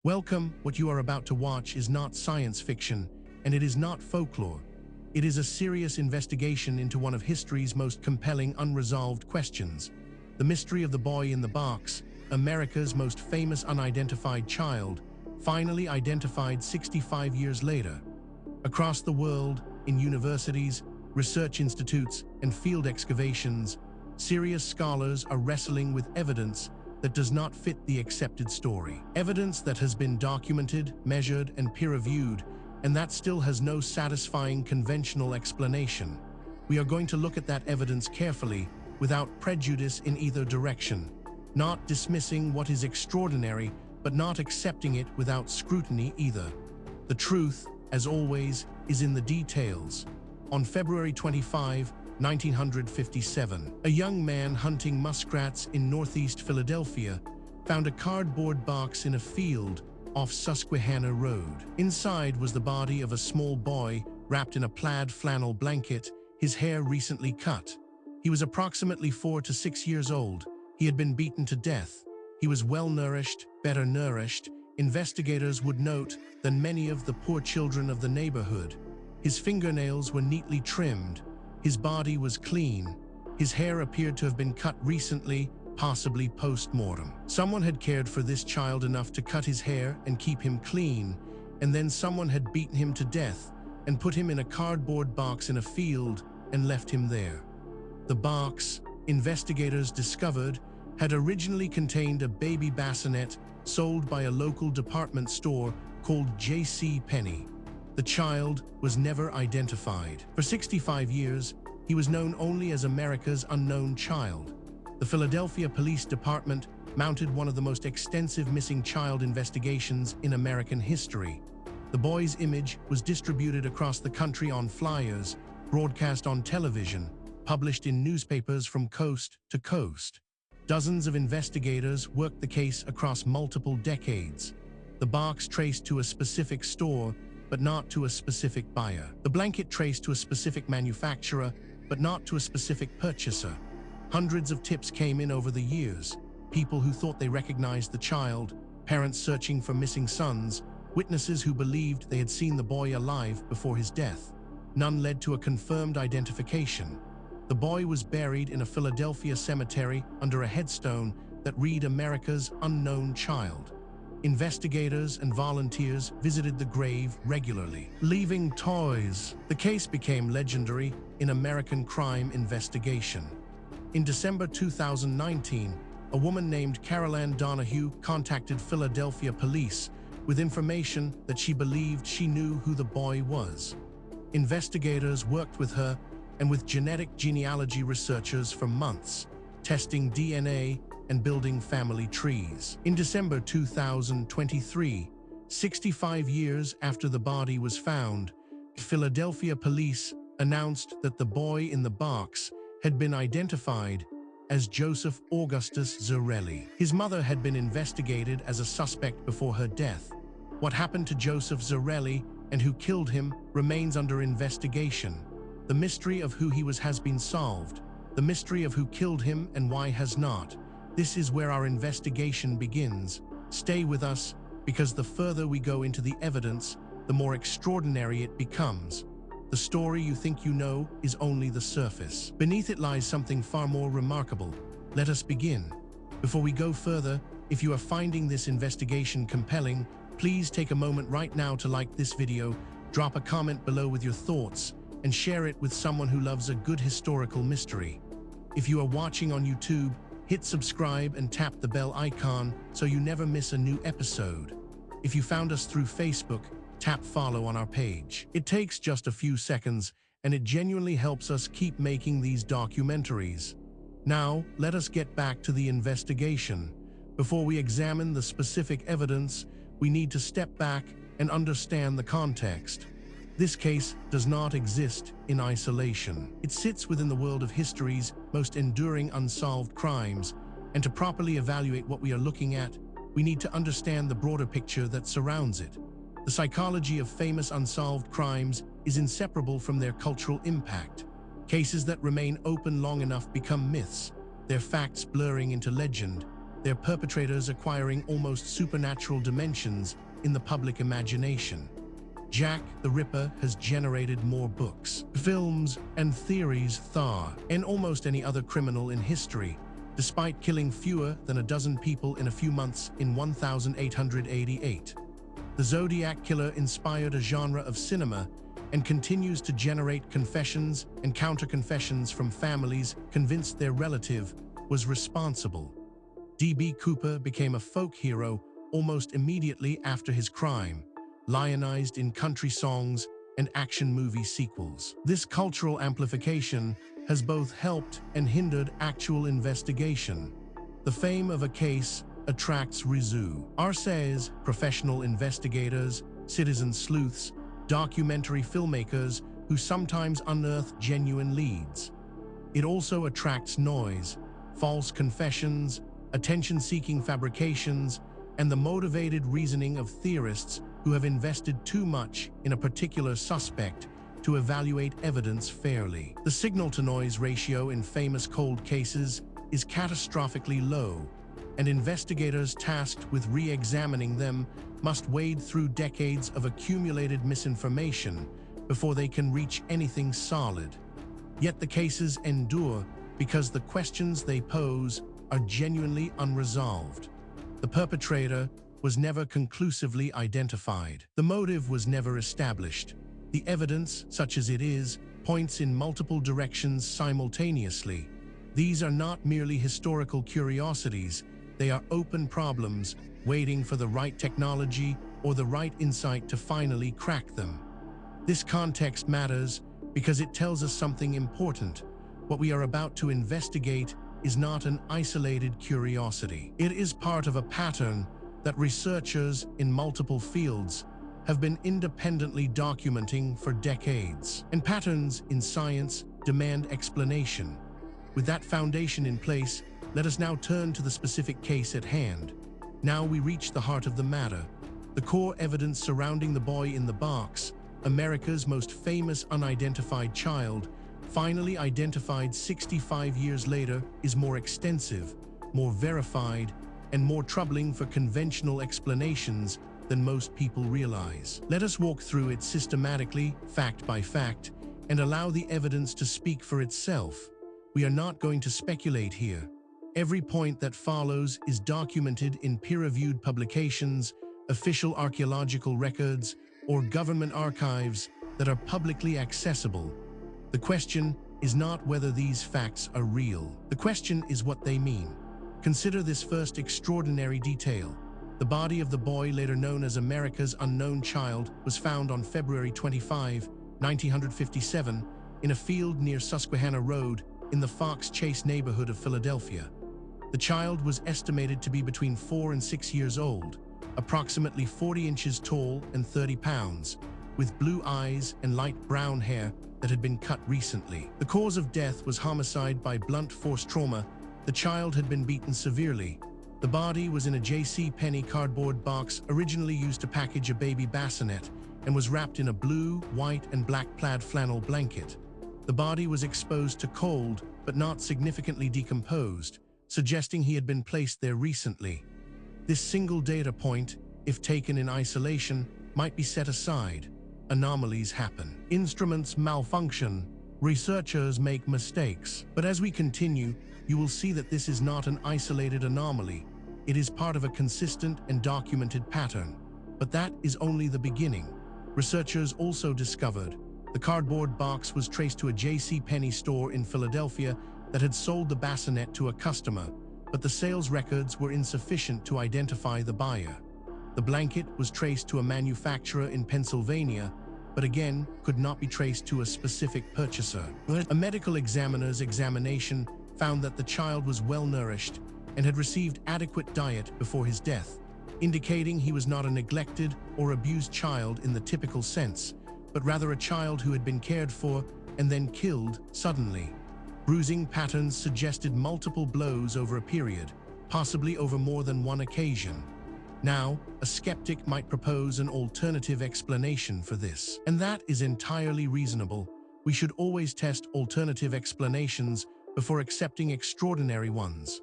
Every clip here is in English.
Welcome. What you are about to watch is not science fiction, and it is not folklore. It is a serious investigation into one of history's most compelling unresolved questions: the mystery of the boy in the box, America's most famous unidentified child, finally identified 65 years later. Across the world, in universities, research institutes, and field excavations, serious scholars are wrestling with evidence that does not fit the accepted story. Evidence that has been documented, measured, and peer-reviewed, and that still has no satisfying conventional explanation. We are going to look at that evidence carefully, without prejudice in either direction, not dismissing what is extraordinary, but not accepting it without scrutiny either. The truth, as always, is in the details. On February 25, 1957, a young man hunting muskrats in northeast Philadelphia found a cardboard box in a field off Susquehanna Road. Inside was the body of a small boy wrapped in a plaid flannel blanket, his hair recently cut. He was approximately 4 to 6 years old. He had been beaten to death. He was well-nourished, better nourished, investigators would note, than many of the poor children of the neighborhood. His fingernails were neatly trimmed. His body was clean. His hair appeared to have been cut recently, possibly post-mortem. Someone had cared for this child enough to cut his hair and keep him clean, and then someone had beaten him to death and put him in a cardboard box in a field and left him there. The box, investigators discovered, had originally contained a baby bassinet sold by a local department store called JC Penney. The child was never identified. For 65 years, he was known only as America's unknown child. The Philadelphia Police Department mounted one of the most extensive missing child investigations in American history. The boy's image was distributed across the country on flyers, broadcast on television, published in newspapers from coast to coast. Dozens of investigators worked the case across multiple decades. The box traced to a specific store, but not to a specific buyer. The blanket traced to a specific manufacturer, but not to a specific purchaser. Hundreds of tips came in over the years. People who thought they recognized the child, parents searching for missing sons, witnesses who believed they had seen the boy alive before his death. None led to a confirmed identification. The boy was buried in a Philadelphia cemetery under a headstone that read America's unknown child. Investigators and volunteers visited the grave regularly, leaving toys. The case became legendary in American crime investigation. In December 2019, a woman named Carol Ann Donahue contacted Philadelphia police with information that she believed she knew who the boy was. Investigators worked with her and with genetic genealogy researchers for months, testing DNA and building family trees. In December 2023, 65 years after the body was found, Philadelphia police announced that the boy in the box had been identified as Joseph Augustus Zarelli. His mother had been investigated as a suspect before her death. What happened to Joseph Zarelli and who killed him remains under investigation. The mystery of who he was has been solved. The mystery of who killed him and why has not. This is where our investigation begins. Stay with us, because the further we go into the evidence, the more extraordinary it becomes. The story you think you know is only the surface. Beneath it lies something far more remarkable. Let us begin. Before we go further, if you are finding this investigation compelling, please take a moment right now to like this video, drop a comment below with your thoughts, and share it with someone who loves a good historical mystery. If you are watching on YouTube, hit subscribe and tap the bell icon so you never miss a new episode. If you found us through Facebook, tap follow on our page. It takes just a few seconds, and it genuinely helps us keep making these documentaries. Now, let us get back to the investigation. Before we examine the specific evidence, we need to step back and understand the context. This case does not exist in isolation. It sits within the world of history's most enduring unsolved crimes, and to properly evaluate what we are looking at, we need to understand the broader picture that surrounds it. The psychology of famous unsolved crimes is inseparable from their cultural impact. Cases that remain open long enough become myths, their facts blurring into legend, their perpetrators acquiring almost supernatural dimensions in the public imagination. Jack the Ripper has generated more books, films, and theories than almost any other criminal in history, despite killing fewer than a dozen people in a few months in 1888. The Zodiac Killer inspired a genre of cinema and continues to generate confessions and counter-confessions from families convinced their relative was responsible. D.B. Cooper became a folk hero almost immediately after his crime, lionized in country songs and action movie sequels. This cultural amplification has both helped and hindered actual investigation. The fame of a case attracts arses, professional investigators, citizen sleuths, documentary filmmakers who sometimes unearth genuine leads. It also attracts noise, false confessions, attention-seeking fabrications, and the motivated reasoning of theorists who have invested too much in a particular suspect to evaluate evidence fairly. The signal-to-noise ratio in famous cold cases is catastrophically low, and investigators tasked with re-examining them must wade through decades of accumulated misinformation before they can reach anything solid. Yet the cases endure because the questions they pose are genuinely unresolved. The perpetrator was never conclusively identified. The motive was never established. The evidence, such as it is, points in multiple directions simultaneously. These are not merely historical curiosities, they are open problems waiting for the right technology or the right insight to finally crack them. This context matters because it tells us something important. What we are about to investigate is not an isolated curiosity. It is part of a pattern that researchers in multiple fields have been independently documenting for decades. And patterns in science demand explanation. With that foundation in place, let us now turn to the specific case at hand. Now we reach the heart of the matter. The core evidence surrounding the boy in the box, America's most famous unidentified child, finally identified 65 years later, is more extensive, more verified, and more troubling for conventional explanations than most people realize. Let us walk through it systematically, fact by fact, and allow the evidence to speak for itself. We are not going to speculate here. Every point that follows is documented in peer-reviewed publications, official archaeological records, or government archives that are publicly accessible. The question is not whether these facts are real. The question is what they mean. Consider this first extraordinary detail. The body of the boy, later known as America's unknown child, was found on February 25, 1957, in a field near Susquehanna Road in the Fox Chase neighborhood of Philadelphia. The child was estimated to be between 4 and 6 years old, approximately 40 inches tall and 30 pounds, with blue eyes and light brown hair that had been cut recently. The cause of death was homicide by blunt force trauma. The child had been beaten severely. The body was in a JC Penney cardboard box originally used to package a baby bassinet and was wrapped in a blue, white, and black plaid flannel blanket. The body was exposed to cold but not significantly decomposed, suggesting he had been placed there recently. This single data point, if taken in isolation, might be set aside. Anomalies happen. Instruments malfunction. Researchers make mistakes. But as we continue, you will see that this is not an isolated anomaly. It is part of a consistent and documented pattern. But that is only the beginning. Researchers also discovered the cardboard box was traced to a JC Penney store in Philadelphia that had sold the bassinet to a customer, but the sales records were insufficient to identify the buyer. The blanket was traced to a manufacturer in Pennsylvania, but again could not be traced to a specific purchaser. A medical examiner's examination found that the child was well-nourished and had received adequate diet before his death, indicating he was not a neglected or abused child in the typical sense, but rather a child who had been cared for and then killed suddenly. Bruising patterns suggested multiple blows over a period, possibly over more than one occasion. Now, a skeptic might propose an alternative explanation for this, and that is entirely reasonable. We should always test alternative explanations before accepting extraordinary ones.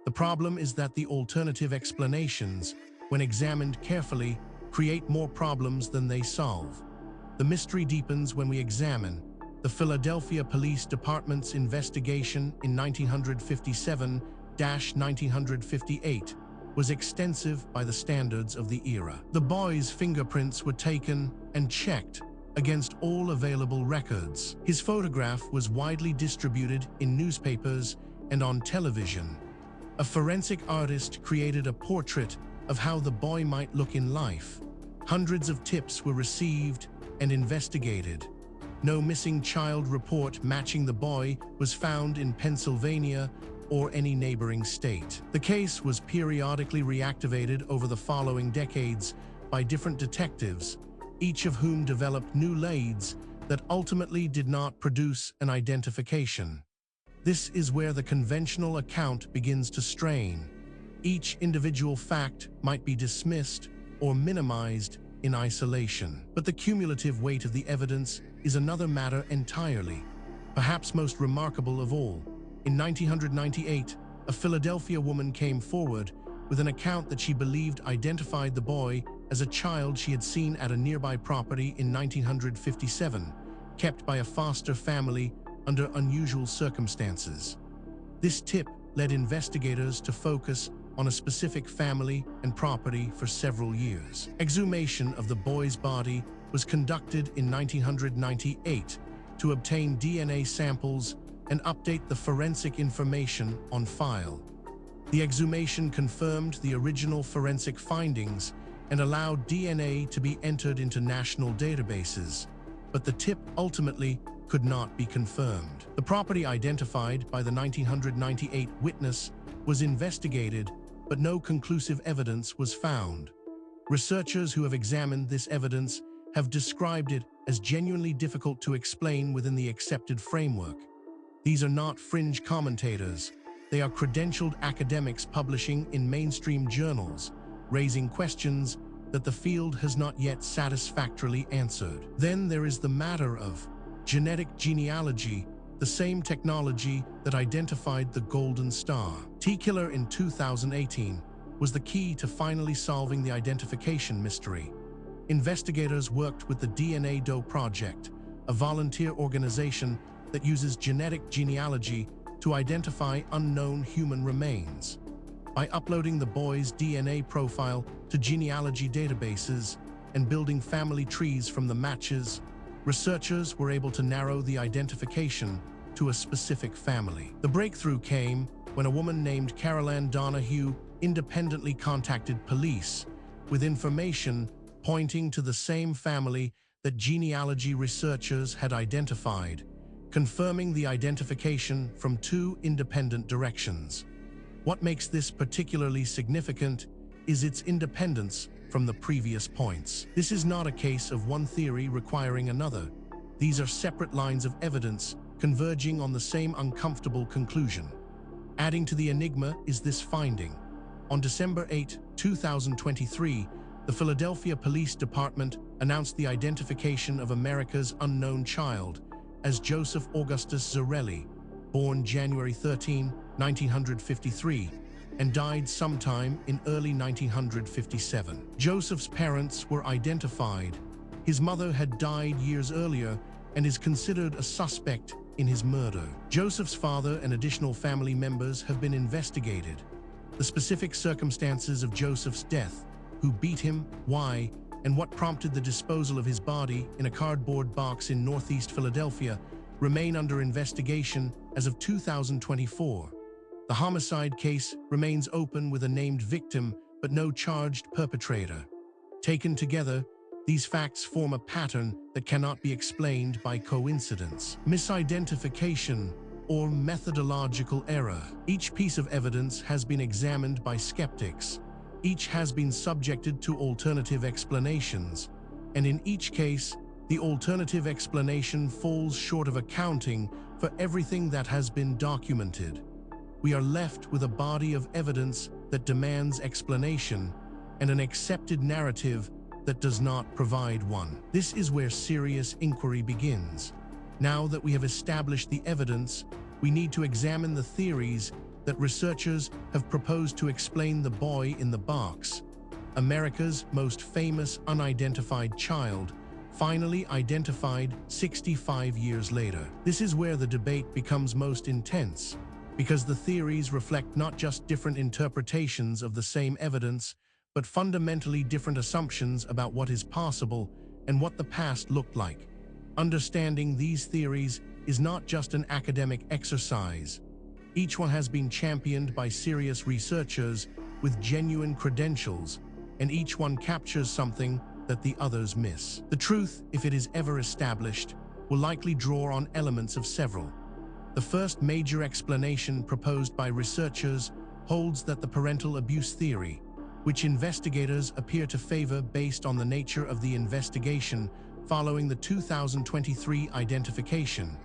The problem is that the alternative explanations, when examined carefully, create more problems than they solve. The mystery deepens when we examine the Philadelphia Police Department's investigation in 1957-1958 was extensive by the standards of the era. The boy's fingerprints were taken and checked against all available records. His photograph was widely distributed in newspapers and on television. A forensic artist created a portrait of how the boy might look in life. Hundreds of tips were received and investigated. No missing child report matching the boy was found in Pennsylvania or any neighboring state. The case was periodically reactivated over the following decades by different detectives, each of whom developed new leads that ultimately did not produce an identification. This is where the conventional account begins to strain. Each individual fact might be dismissed or minimized in isolation. But the cumulative weight of the evidence is another matter entirely. Perhaps most remarkable of all, in 1998, a Philadelphia woman came forward with an account that she believed identified the boy as a child she had seen at a nearby property in 1957, kept by a foster family under unusual circumstances. This tip led investigators to focus on a specific family and property for several years. Exhumation of the boy's body was conducted in 1998 to obtain DNA samples and update the forensic information on file. The exhumation confirmed the original forensic findings and allowed DNA to be entered into national databases, but the tip ultimately could not be confirmed. The property identified by the 1998 witness was investigated, but no conclusive evidence was found. Researchers who have examined this evidence have described it as genuinely difficult to explain within the accepted framework. These are not fringe commentators. They are credentialed academics publishing in mainstream journals, raising questions that the field has not yet satisfactorily answered. Then there is the matter of genetic genealogy, the same technology that identified the Golden Star. T-Killer in 2018 was the key to finally solving the identification mystery. Investigators worked with the DNA Doe Project, a volunteer organization that uses genetic genealogy to identify unknown human remains. By uploading the boy's DNA profile to genealogy databases and building family trees from the matches, researchers were able to narrow the identification to a specific family. The breakthrough came when a woman named Carol Ann Donahue independently contacted police with information pointing to the same family that genealogy researchers had identified, confirming the identification from two independent directions. What makes this particularly significant is its independence from the previous points. This is not a case of one theory requiring another. These are separate lines of evidence converging on the same uncomfortable conclusion. Adding to the enigma is this finding. On December 8, 2023, the Philadelphia Police Department announced the identification of America's unknown child as Joseph Augustus Zarelli, born January 13, 1953, and died sometime in early 1957. Joseph's parents were identified. His mother had died years earlier and is considered a suspect in his murder. Joseph's father and additional family members have been investigated. The specific circumstances of Joseph's death, who beat him, why, and what prompted the disposal of his body in a cardboard box in northeast Philadelphia remain under investigation as of 2024. The homicide case remains open with a named victim but no charged perpetrator. Taken together, these facts form a pattern that cannot be explained by coincidence. Misidentification or methodological error. Each piece of evidence has been examined by skeptics. Each has been subjected to alternative explanations, and in each case, the alternative explanation falls short of accounting for everything that has been documented. We are left with a body of evidence that demands explanation and an accepted narrative that does not provide one. This is where serious inquiry begins. Now that we have established the evidence, we need to examine the theories that researchers have proposed to explain the boy in the box, America's most famous unidentified child, finally identified 65 years later. This is where the debate becomes most intense, because the theories reflect not just different interpretations of the same evidence, but fundamentally different assumptions about what is possible and what the past looked like. Understanding these theories is not just an academic exercise. Each one has been championed by serious researchers with genuine credentials, and each one captures something that the others miss. The truth, if it is ever established, will likely draw on elements of several. The first major explanation proposed by researchers holds that the parental abuse theory, which investigators appear to favor based on the nature of the investigation following the 2023 identification,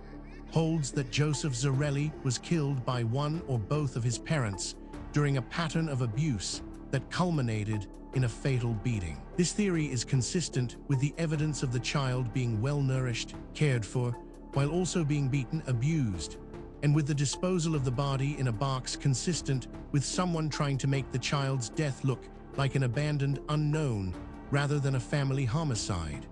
holds that Joseph Zarelli was killed by one or both of his parents during a pattern of abuse that culminated in a fatal beating. This theory is consistent with the evidence of the child being well-nourished, cared for, while also being beaten, abused, and with the disposal of the body in a box consistent with someone trying to make the child's death look like an abandoned unknown rather than a family homicide.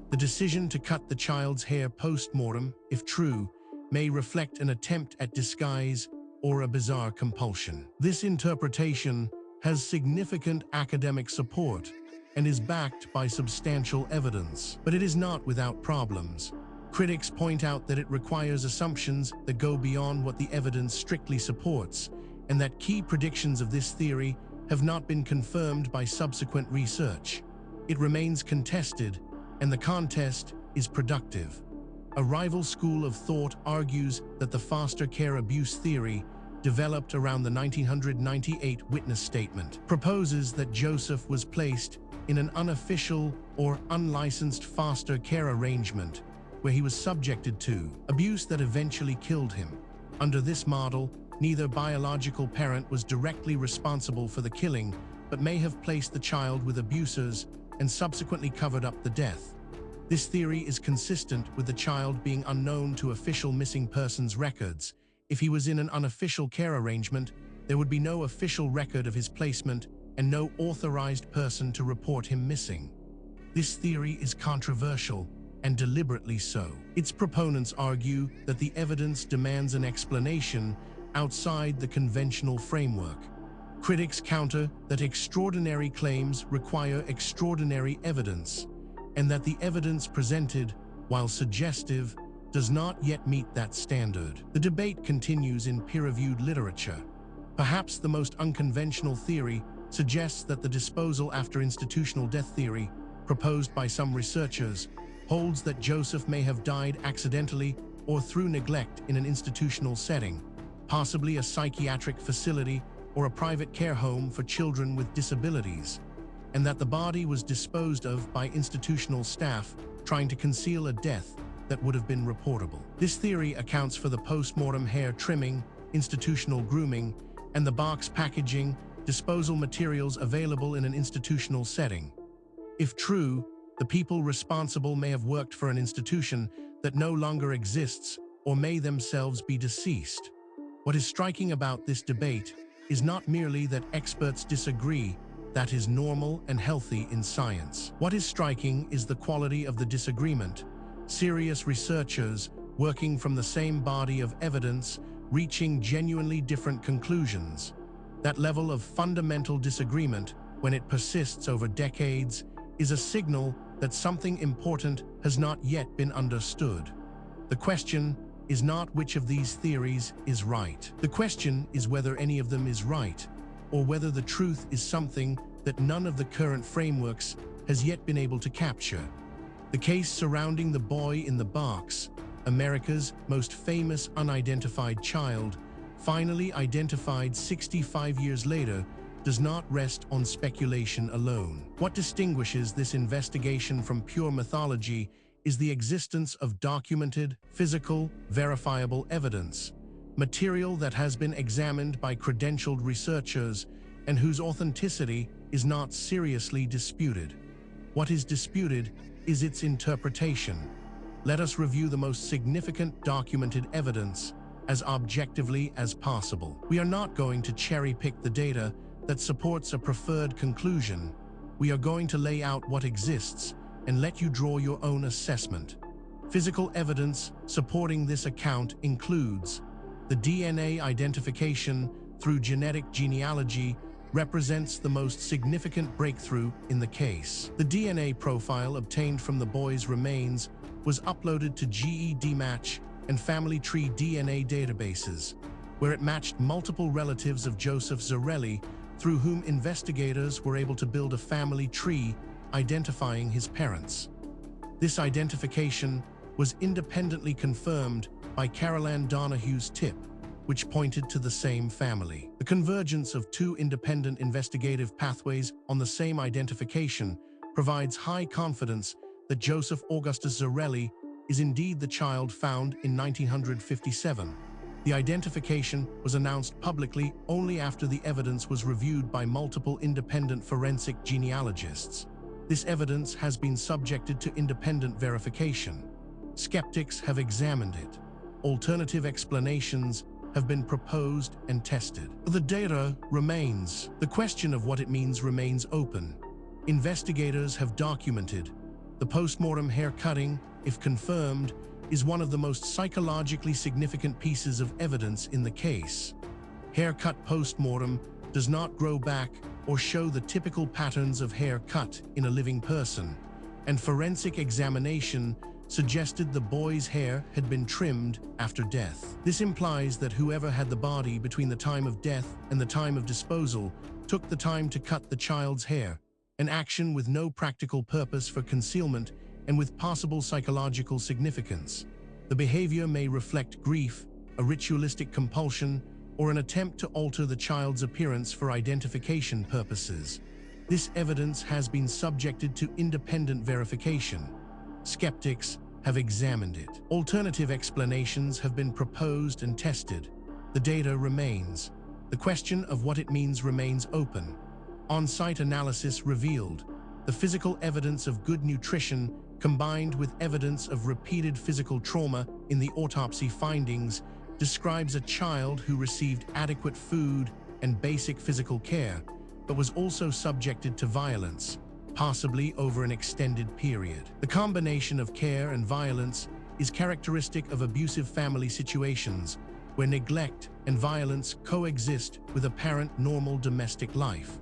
The decision to cut the child's hair post-mortem, if true, may reflect an attempt at disguise or a bizarre compulsion. This interpretation has significant academic support and is backed by substantial evidence, but it is not without problems. Critics point out that it requires assumptions that go beyond what the evidence strictly supports, and that key predictions of this theory have not been confirmed by subsequent research. It remains contested, and the contest is productive. A rival school of thought argues that the foster care abuse theory, developed around the 1998 witness statement, proposes that Joseph was placed in an unofficial or unlicensed foster care arrangement where he was subjected to abuse that eventually killed him. Under this model, neither biological parent was directly responsible for the killing, but may have placed the child with abusers and subsequently covered up the death. This theory is consistent with the child being unknown to official missing persons records. If he was in an unofficial care arrangement, there would be no official record of his placement and no authorized person to report him missing. This theory is controversial, and deliberately so. Its proponents argue that the evidence demands an explanation outside the conventional framework. Critics counter that extraordinary claims require extraordinary evidence, and that the evidence presented, while suggestive, does not yet meet that standard. The debate continues in peer-reviewed literature. Perhaps the most unconventional theory suggests that the disposal after institutional death theory, proposed by some researchers, holds that Joseph may have died accidentally or through neglect in an institutional setting, possibly a psychiatric facility or a private care home for children with disabilities, and that the body was disposed of by institutional staff trying to conceal a death that would have been reportable. This theory accounts for the post-mortem hair trimming, institutional grooming, and the box packaging, disposal materials available in an institutional setting. If true, the people responsible may have worked for an institution that no longer exists or may themselves be deceased. What is striking about this debate is not merely that experts disagree. That is normal and healthy in science. What is striking is the quality of the disagreement. Serious researchers, working from the same body of evidence, reaching genuinely different conclusions. That level of fundamental disagreement, when it persists over decades, is a signal that something important has not yet been understood. The question is not which of these theories is right. The question is whether any of them is right, or whether the truth is something that none of the current frameworks has yet been able to capture. The case surrounding the boy in the box, America's most famous unidentified child, finally identified 65 years later, does not rest on speculation alone. What distinguishes this investigation from pure mythology is the existence of documented, physical, verifiable evidence, material that has been examined by credentialed researchers and whose authenticity is not seriously disputed. What is disputed is its interpretation. Let us review the most significant documented evidence as objectively as possible. We are not going to cherry-pick the data that supports a preferred conclusion. We are going to lay out what exists and let you draw your own assessment. Physical evidence supporting this account includes the DNA identification through genetic genealogy represents the most significant breakthrough in the case. The DNA profile obtained from the boy's remains was uploaded to GEDmatch and Family Tree DNA databases, where it matched multiple relatives of Joseph Zarelli, through whom investigators were able to build a family tree identifying his parents. This identification was independently confirmed by Caroline Donahue's tip, which pointed to the same family. The convergence of two independent investigative pathways on the same identification provides high confidence that Joseph Augustus Zarelli is indeed the child found in 1957. The identification was announced publicly only after the evidence was reviewed by multiple independent forensic genealogists. This evidence has been subjected to independent verification. Skeptics have examined it. Alternative explanations have been proposed and tested. The data remains. The question of what it means remains open. Investigators have documented the postmortem hair cutting, if confirmed, is one of the most psychologically significant pieces of evidence in the case. Haircut postmortem does not grow back or show the typical patterns of hair cut in a living person, and forensic examination suggested the boy's hair had been trimmed after death. This implies that whoever had the body between the time of death and the time of disposal took the time to cut the child's hair, an action with no practical purpose for concealment and with possible psychological significance. The behavior may reflect grief, a ritualistic compulsion, or an attempt to alter the child's appearance for identification purposes. This evidence has been subjected to independent verification. Skeptics have examined it. Alternative explanations have been proposed and tested. The data remains. The question of what it means remains open. On-site analysis revealed the physical evidence of good nutrition combined with evidence of repeated physical trauma in the autopsy findings describes a child who received adequate food and basic physical care, but was also subjected to violence, possibly over an extended period. The combination of care and violence is characteristic of abusive family situations where neglect and violence coexist with apparent normal domestic life.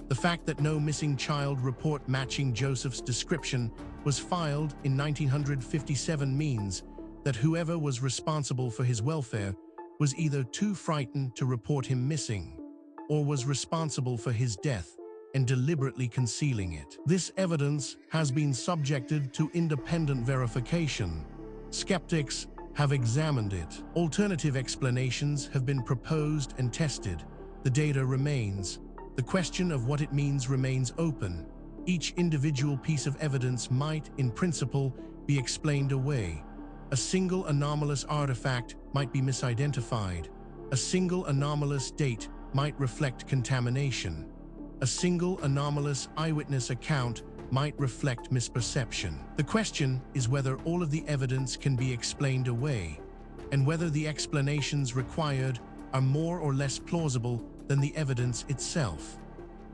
The fact that no missing child report matching Joseph's description was filed in 1957 means that whoever was responsible for his welfare was either too frightened to report him missing or was responsible for his death and deliberately concealing it. This evidence has been subjected to independent verification. Skeptics have examined it. Alternative explanations have been proposed and tested. The data remains. The question of what it means remains open. Each individual piece of evidence might, in principle, be explained away. A single anomalous artifact might be misidentified. A single anomalous date might reflect contamination. A single anomalous eyewitness account might reflect misperception. The question is whether all of the evidence can be explained away, and whether the explanations required are more or less plausible than the evidence itself.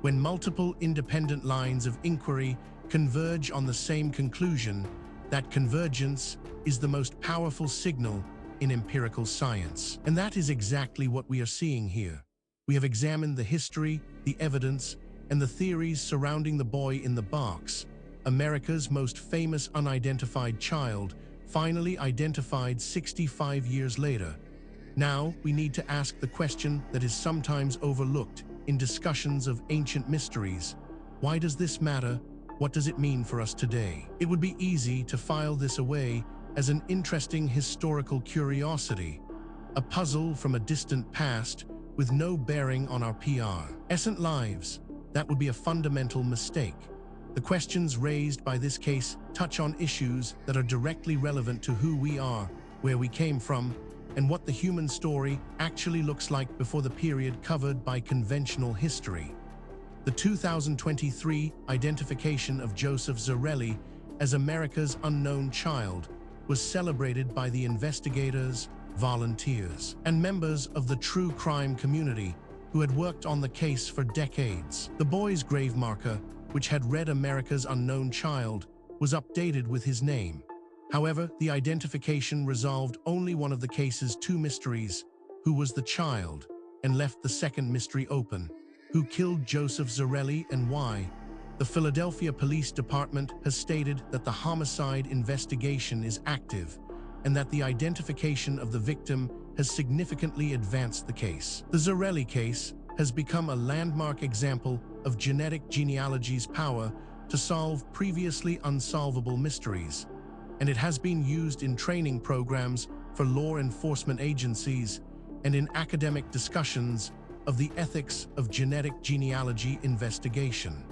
When multiple independent lines of inquiry converge on the same conclusion, that convergence is the most powerful signal in empirical science. And that is exactly what we are seeing here. We have examined the history, the evidence, and the theories surrounding the boy in the box, America's most famous unidentified child, finally identified 65 years later. Now, we need to ask the question that is sometimes overlooked in discussions of ancient mysteries. Why does this matter? What does it mean for us today? It would be easy to file this away as an interesting historical curiosity, a puzzle from a distant past with no bearing on our present lives. That would be a fundamental mistake. The questions raised by this case touch on issues that are directly relevant to who we are, where we came from, and what the human story actually looks like before the period covered by conventional history. The 2023 identification of Joseph Zarelli as America's unknown child was celebrated by the investigators, volunteers, and members of the true crime community who had worked on the case for decades. The boy's grave marker, which had read America's Unknown Child, was updated with his name. However, the identification resolved only one of the case's two mysteries: who was the child, and left the second mystery open: who killed Joseph Zarelli and why. The Philadelphia Police Department has stated that the homicide investigation is active and that the identification of the victim has significantly advanced the case. The Zarelli case has become a landmark example of genetic genealogy's power to solve previously unsolvable mysteries, and it has been used in training programs for law enforcement agencies and in academic discussions of the ethics of genetic genealogy investigation.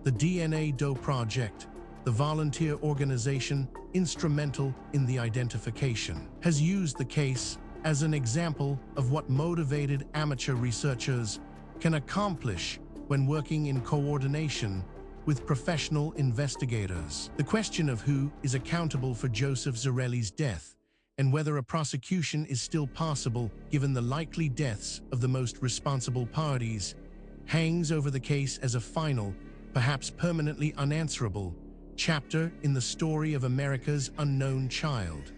The DNA Doe Project, the volunteer organization instrumental in the identification, has used the case as an example of what motivated amateur researchers can accomplish when working in coordination with professional investigators. The question of who is accountable for Joseph Zarelli's death and whether a prosecution is still possible given the likely deaths of the most responsible parties hangs over the case as a final, perhaps permanently unanswerable, chapter in the story of America's unknown child.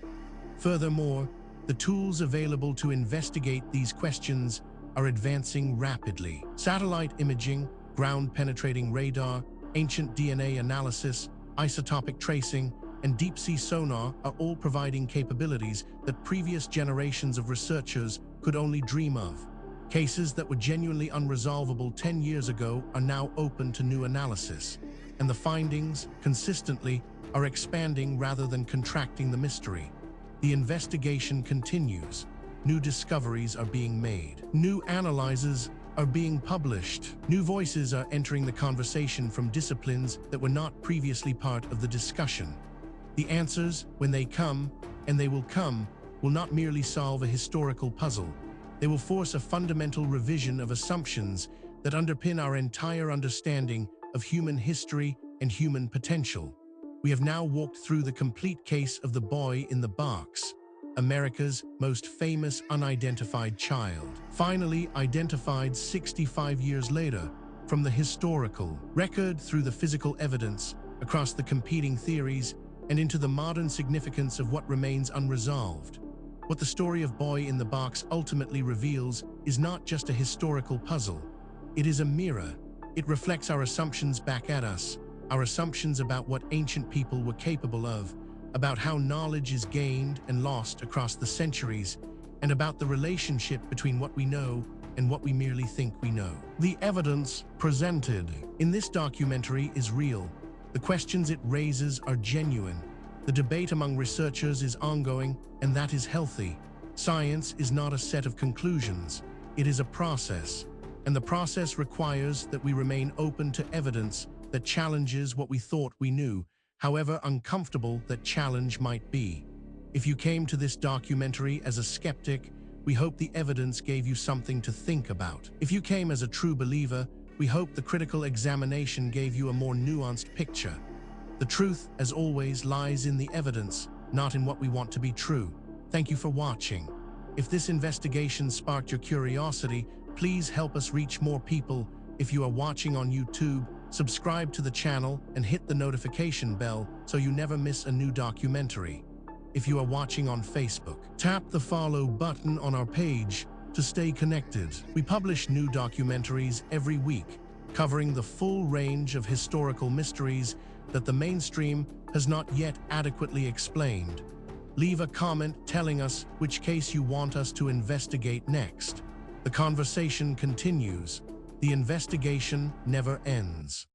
Furthermore, the tools available to investigate these questions are advancing rapidly. Satellite imaging, ground-penetrating radar, ancient DNA analysis, isotopic tracing, and deep-sea sonar are all providing capabilities that previous generations of researchers could only dream of. Cases that were genuinely unresolvable 10 years ago are now open to new analysis, and the findings, consistently, are expanding rather than contracting the mystery. The investigation continues. New discoveries are being made. New analyses are being published. New voices are entering the conversation from disciplines that were not previously part of the discussion. The answers, when they come, and they will come, will not merely solve a historical puzzle. They will force a fundamental revision of assumptions that underpin our entire understanding of human history and human potential. We have now walked through the complete case of the boy in the box, America's most famous unidentified child, finally identified 65 years later from the historical record through the physical evidence, across the competing theories, and into the modern significance of what remains unresolved. What the story of Boy in the Box ultimately reveals is not just a historical puzzle. It is a mirror. It reflects our assumptions back at us, our assumptions about what ancient people were capable of, about how knowledge is gained and lost across the centuries, and about the relationship between what we know and what we merely think we know. The evidence presented in this documentary is real. The questions it raises are genuine. The debate among researchers is ongoing, and that is healthy. Science is not a set of conclusions. It is a process, and the process requires that we remain open to evidence that challenges what we thought we knew, however uncomfortable that challenge might be. If you came to this documentary as a skeptic, we hope the evidence gave you something to think about. If you came as a true believer, we hope the critical examination gave you a more nuanced picture. The truth, as always, lies in the evidence, not in what we want to be true. Thank you for watching. If this investigation sparked your curiosity, please help us reach more people. If you are watching on YouTube, subscribe to the channel and hit the notification bell so you never miss a new documentary. If you are watching on Facebook, tap the follow button on our page to stay connected. We publish new documentaries every week, covering the full range of historical mysteries that the mainstream has not yet adequately explained. Leave a comment telling us which case you want us to investigate next. The conversation continues. The investigation never ends.